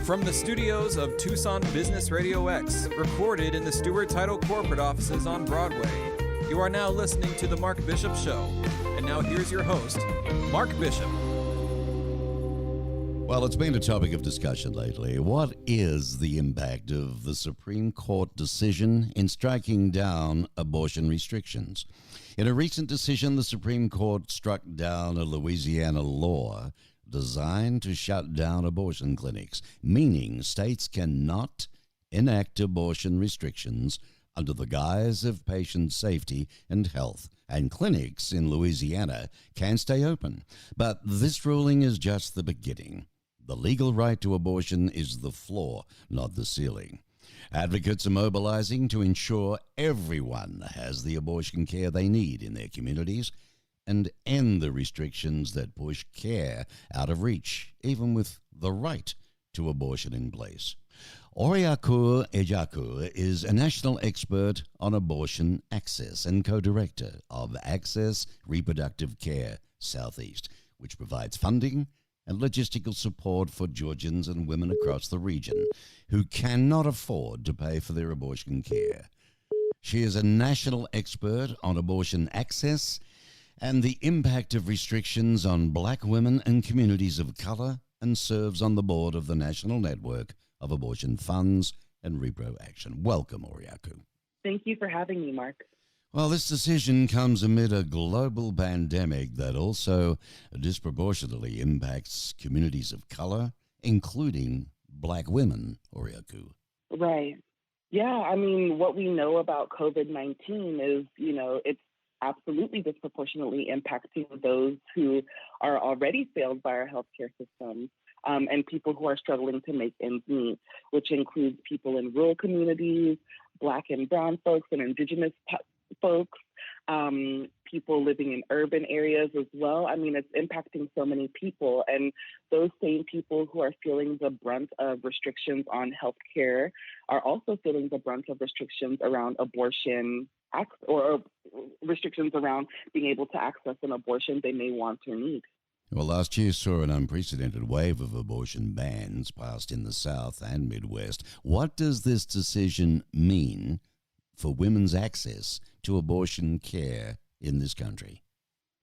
From the studios of Tucson Business RadioX, recorded in the Stewart Title corporate offices on Broadway, you are now listening to The Mark Bishop Show. And now here's your host, Mark Bishop. Well, it's been a topic of discussion lately. What is the impact of the Supreme Court decision in striking down abortion restrictions? In a recent decision, the Supreme Court struck down a Louisiana law designed to shut down abortion clinics, meaning states cannot enact abortion restrictions under the guise of patient safety and health, and clinics in Louisiana can stay open. But this ruling is just the beginning. The legal right to abortion is the floor, not the ceiling. Advocates are mobilizing to ensure everyone has the abortion care they need in their communities and end the restrictions that push care out of reach, even with the right to abortion in place. Oriaku Njoku is a national expert on abortion access and co-director of Access Reproductive Care Southeast, which provides funding and logistical support for Georgians and women across the region who cannot afford to pay for their abortion care. She is a national expert on abortion access and the impact of restrictions on black women and communities of color, and serves on the board of the National Network of Abortion Funds and Repro Action. Welcome, Oriaku. Thank you for having me, Mark. Well, this decision comes amid a global pandemic that also disproportionately impacts communities of color, including black women, Oriaku. Right. Yeah, I mean, what we know about COVID-19 is, it's absolutely disproportionately impacting those who are already failed by our healthcare system, and people who are struggling to make ends meet, which includes people in rural communities, Black and brown folks and indigenous folks, people living in urban areas as well. I mean, it's impacting so many people, and those same people who are feeling the brunt of restrictions on healthcare are also feeling the brunt of restrictions around abortion or restrictions around being able to access an abortion they may want or need. Well, last year saw an unprecedented wave of abortion bans passed in the South and Midwest. What does this decision mean for women's access to abortion care in this country?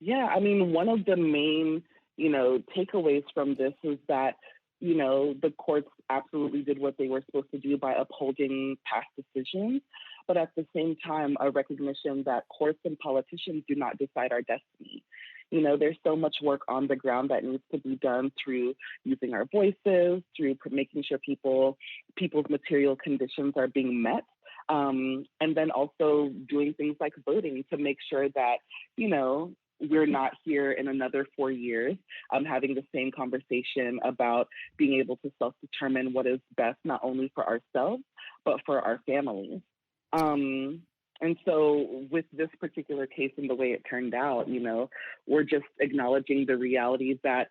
Yeah, I mean, one of the main, takeaways from this is that, the courts absolutely did what they were supposed to do by upholding past decisions, but at the same time, a recognition that courts and politicians do not decide our destiny. There's so much work on the ground that needs to be done through using our voices, through making sure people's material conditions are being met. And then also doing things like voting to make sure that, we're not here in another 4 years having the same conversation about being able to self-determine what is best, not only for ourselves, but for our families. And so with this particular case and the way it turned out, we're just acknowledging the reality that,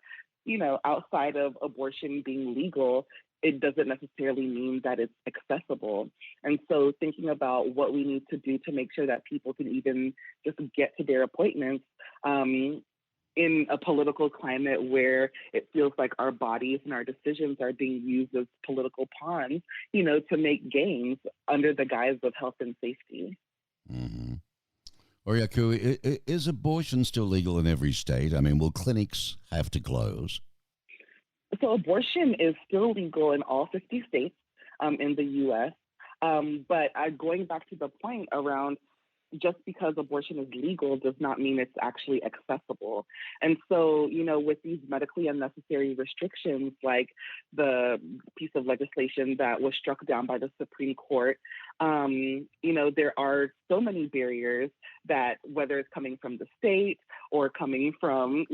outside of abortion being legal, it doesn't necessarily mean that it's accessible. And so thinking about what we need to do to make sure that people can even just get to their appointments in a political climate where it feels like our bodies and our decisions are being used as political pawns, to make gains under the guise of health and safety. Mm-hmm. Oriaku, is abortion still legal in every state? I mean, will clinics have to close? So abortion is still legal in all 50 states in the U.S., but going back to the point around just because abortion is legal does not mean it's actually accessible. And so, with these medically unnecessary restrictions, like the piece of legislation that was struck down by the Supreme Court, there are so many barriers that, whether it's coming from the state or coming from,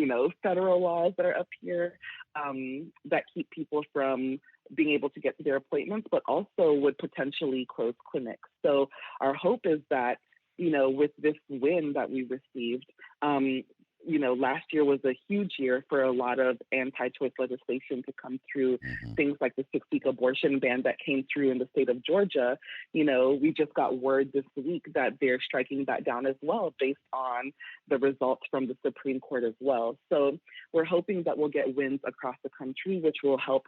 federal laws that are up here, that keep people from being able to get to their appointments, but also would potentially close clinics. So our hope is that, with this win that we received, last year was a huge year for a lot of anti-choice legislation to come through. Mm-hmm. Things like the 6-week abortion ban that came through in the state of Georgia. We just got word this week that they're striking that down as well, based on the results from the Supreme Court as well. So we're hoping that we'll get wins across the country, which will help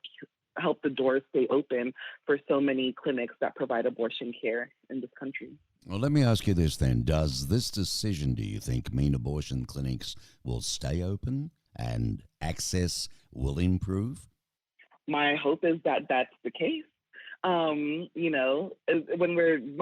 help the doors stay open for so many clinics that provide abortion care in this country. Well, let me ask you this then. Does this decision, do you think, mean abortion clinics will stay open and access will improve? My hope is that that's the case. My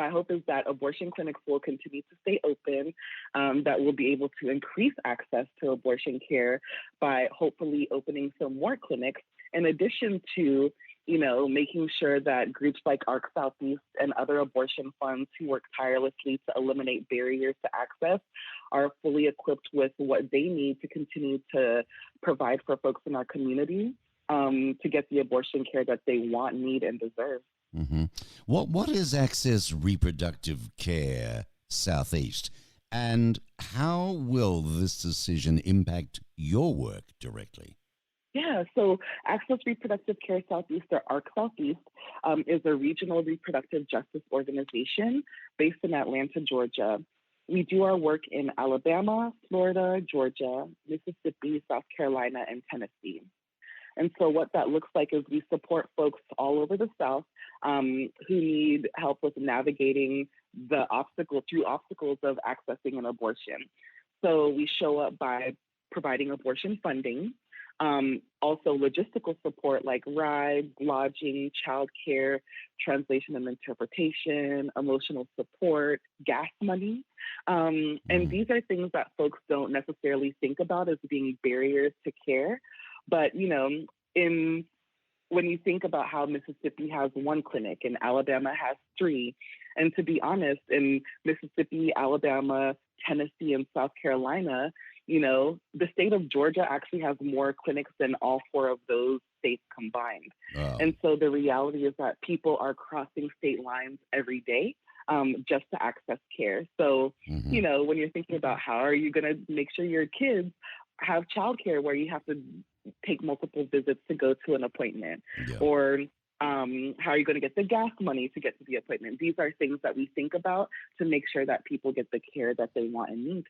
hope is that abortion clinics will continue to stay open, that we'll be able to increase access to abortion care by hopefully opening some more clinics, in addition to, making sure that groups like ARC Southeast and other abortion funds who work tirelessly to eliminate barriers to access are fully equipped with what they need to continue to provide for folks in our community. To get the abortion care that they want, need, and deserve. Mm-hmm. What is Access Reproductive Care Southeast, and how will this decision impact your work directly? Yeah, so Access Reproductive Care Southeast, or ARC Southeast, is a regional reproductive justice organization based in Atlanta, Georgia. We do our work in Alabama, Florida, Georgia, Mississippi, South Carolina, and Tennessee. And so what that looks like is we support folks all over the South who need help with navigating the obstacles of accessing an abortion. So we show up by providing abortion funding, also logistical support like rides, lodging, childcare, translation and interpretation, emotional support, gas money. And these are things that folks don't necessarily think about as being barriers to care. But, when you think about how Mississippi has one clinic and Alabama has three, and to be honest, in Mississippi, Alabama, Tennessee, and South Carolina, the state of Georgia actually has more clinics than all four of those states combined. Wow. And so the reality is that people are crossing state lines every day just to access care. So, when you're thinking about how are you going to make sure your kids have childcare where you have to take multiple visits to go to an appointment, or how are you going to get the gas money to get to the appointment? These are things that we think about to make sure that people get the care that they want and need.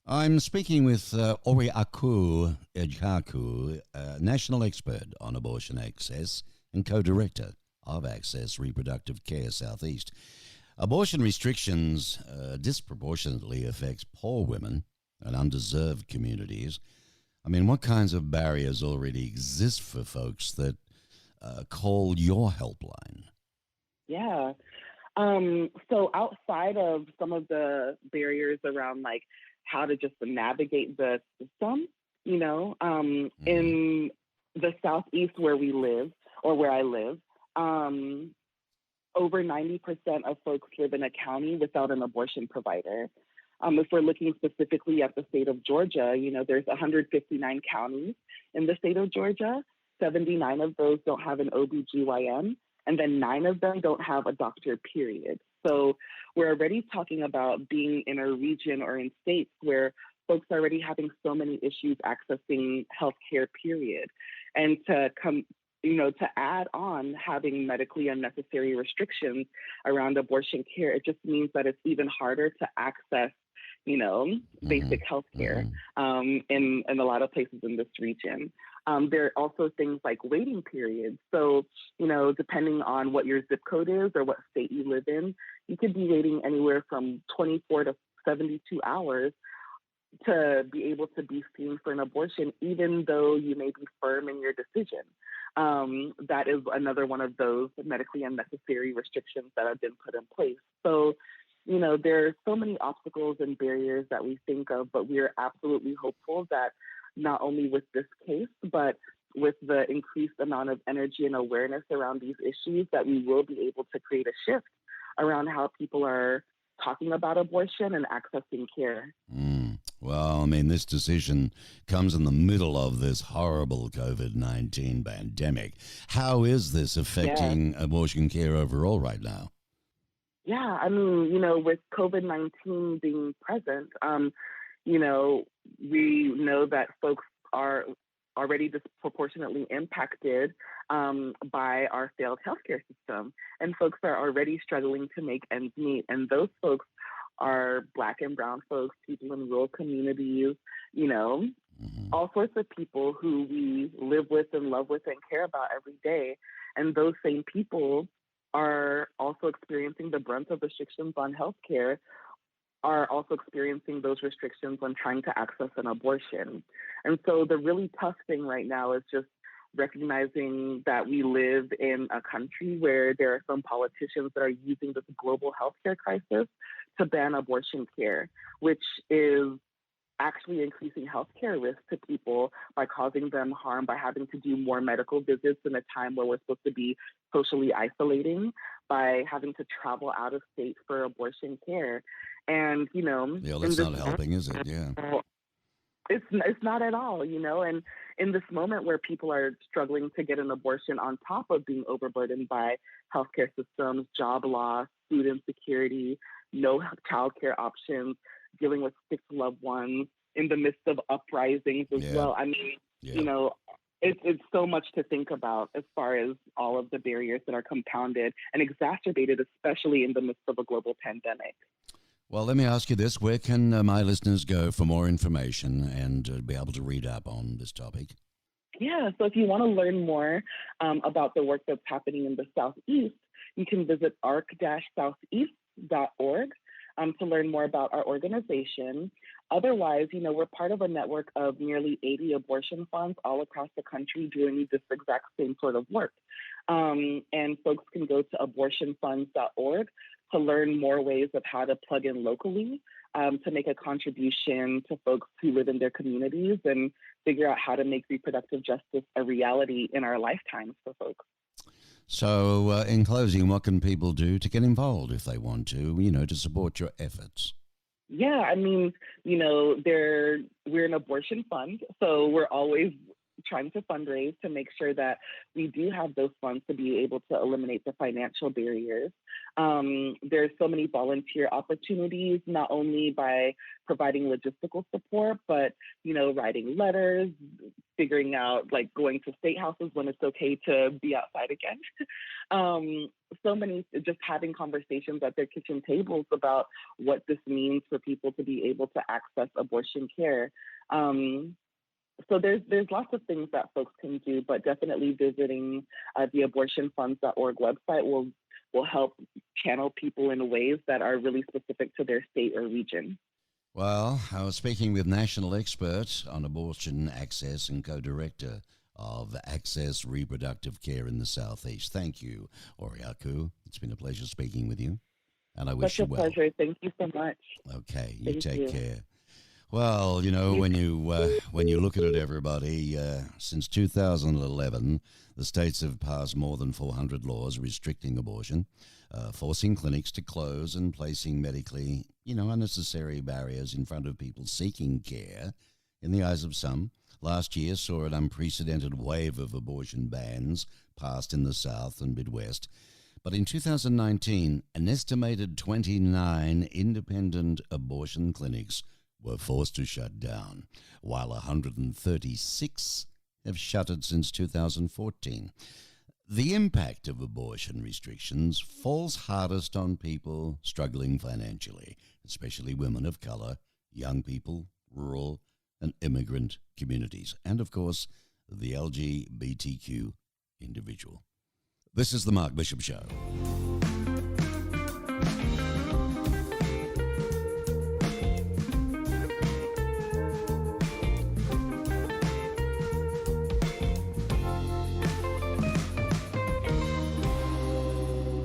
I'm speaking with Oriaku Njoku, national expert on abortion access and co-director of Access Reproductive Care Southeast. Abortion restrictions disproportionately affects poor women and underserved communities. I mean, what kinds of barriers already exist for folks that call your helpline? Yeah. So outside of some of the barriers around like how to just navigate the system, in the Southeast where we live, or where I live, over 90% of folks live in a county without an abortion provider. If we're looking specifically at the state of Georgia, there's 159 counties in the state of Georgia. 79 of those don't have an OBGYN, and then 9 of them don't have a doctor, period. So we're already talking about being in a region or in states where folks are already having so many issues accessing healthcare, period. And to add on having medically unnecessary restrictions around abortion care, it just means that it's even harder to access basic health care in a lot of places in this region. There are also things like waiting periods. So, depending on what your zip code is or what state you live in, you could be waiting anywhere from 24 to 72 hours to be able to be seen for an abortion, even though you may be firm in your decision. That is another one of those medically unnecessary restrictions that have been put in place. So, there are so many obstacles and barriers that we think of, but we are absolutely hopeful that not only with this case, but with the increased amount of energy and awareness around these issues, that we will be able to create a shift around how people are talking about abortion and accessing care. Well, I mean, this decision comes in the middle of this horrible COVID-19 pandemic. How is this affecting abortion care overall right now? Yeah, I mean, with COVID-19 being present, we know that folks are already disproportionately impacted by our failed healthcare system. And folks are already struggling to make ends meet. And those folks are Black and brown folks, people in rural communities, all sorts of people who we live with and love with and care about every day. And those same people are also experiencing the brunt of restrictions on healthcare, are also experiencing those restrictions when trying to access an abortion. And so the really tough thing right now is just recognizing that we live in a country where there are some politicians that are using this global healthcare crisis to ban abortion care, which is actually increasing healthcare risk to people by causing them harm, by having to do more medical visits in a time where we're supposed to be socially isolating, by having to travel out of state for abortion care. And, yeah, that's not helping, is it? Yeah. It's not at all, and in this moment where people are struggling to get an abortion on top of being overburdened by healthcare systems, job loss, food insecurity, no childcare options, dealing with sick loved ones in the midst of uprisings as well. I mean, it's so much to think about as far as all of the barriers that are compounded and exacerbated, especially in the midst of a global pandemic. Well, let me ask you this. Where can my listeners go for more information and be able to read up on this topic? Yeah, so if you want to learn more about the work that's happening in the Southeast, you can visit arc-southeast.org to learn more about our organization. Otherwise, we're part of a network of nearly 80 abortion funds all across the country doing this exact same sort of work. And folks can go to abortionfunds.org to learn more ways of how to plug in locally, to make a contribution to folks who live in their communities and figure out how to make reproductive justice a reality in our lifetimes for folks. So, in closing, what can people do to get involved if they want to support your efforts? Yeah, I mean, we're an abortion fund, so we're always trying to fundraise to make sure that we do have those funds to be able to eliminate the financial barriers. There's so many volunteer opportunities, not only by providing logistical support, but, writing letters, figuring out, going to state houses when it's okay to be outside again. So many, just having conversations at their kitchen tables about what this means for people to be able to access abortion care. So there's lots of things that folks can do, but definitely visiting the abortionfunds.org website will help channel people in ways that are really specific to their state or region. Well, I was speaking with national expert on abortion access and co-director of Access Reproductive Care in the Southeast. Thank you, Oriaku. It's been a pleasure speaking with you, and I wish you well. Such a pleasure. Thank you so much. Okay, you take care. Well, when you look at it, everybody, since 2011, the states have passed more than 400 laws restricting abortion, forcing clinics to close and placing medically, unnecessary barriers in front of people seeking care. In the eyes of some, last year saw an unprecedented wave of abortion bans passed in the South and Midwest. But in 2019, an estimated 29 independent abortion clinics were forced to shut down, while 136 have shuttered since 2014. The impact of abortion restrictions falls hardest on people struggling financially, especially women of color, young people, rural and immigrant communities, and of course, the LGBTQ individual. This is the Mark Bishop Show.